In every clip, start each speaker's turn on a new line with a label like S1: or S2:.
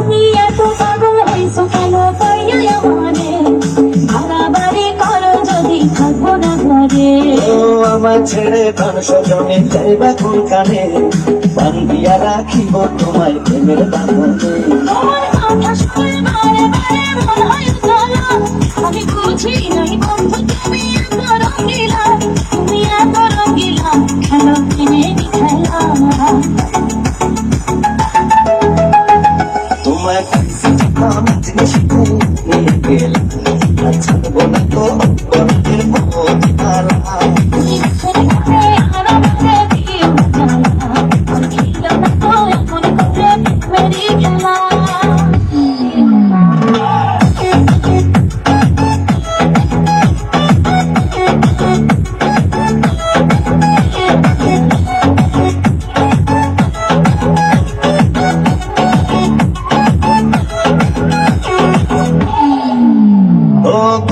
S1: তুমি এত পাগল হইছো কেন পাইয়া আমারে বাড়াবাড়ি করো যদি থাকবো না ঘরে
S2: ও আমার ছেড়ে ধন সজনে যাইবা কোন কানে বান্ধিয়া রাখিব তোমায় প্রেমের বাঁধনে
S1: তোমার কথা শুনে বারে বারে মন হয় জ্বালা আমি বুঝি নাই বন্ধু তুমি এত রঙিলা খেলো প্রেমেরই খেলা
S2: তোমায় কাছে যখন জিনিস নিয়ে গেলাম ছাড়বো না তো অপরাধের মহালা
S1: তুমি ছেড়ে গেলে আর আমাকে দিও জ্বালা আর ছিল না তো এমন করে প্রেমেরই খেলা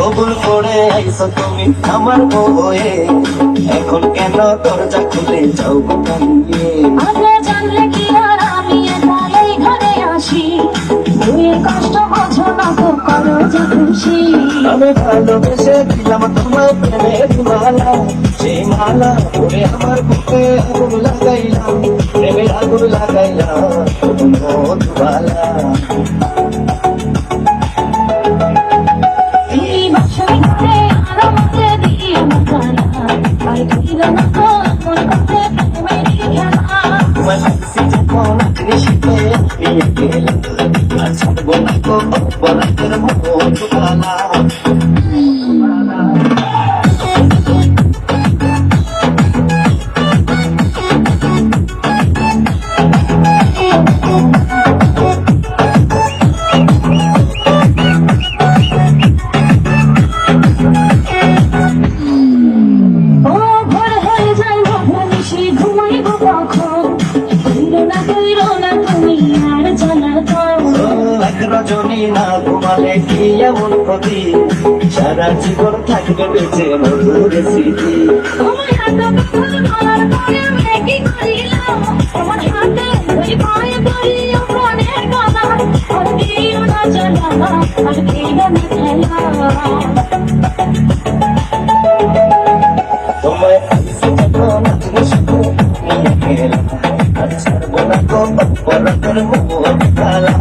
S2: কবুল করে আইসো তুমি আমার বউয়ে এখন কেন দরজা খুলে যাও নিয়ে
S1: আগে জানলে কি আর আমি একাই ঘরে আসি তুই কষ্ট বোঝো না তো করো যে খুশি
S2: আমি ভালোবেসে দিলাম তোমার প্রেমের মালা সেই মালা পরে আমার বুকে আগুন লাগাইলাম প্রেমের আগুন লাগাইলাম মধুবালা ছাড়বো না তো অপরাধের মধুবালা রজনী না ঘুমালে কি এমন ক্ষতি সারা জীবন থাকবে বেঁচে মধুর স্মৃতি
S1: তোমার হাতে কথা বলার পরে আমি কি করিলাম তোমার হাতে ওই পায়ে করিও প্রাণের গানা আর দিও না জ্বালা আর দিও না খেলা
S2: তোমায় যখন জিনিস নিয়ে গেলাম আর ছাড়বো না তো অপরাধের মধুবালা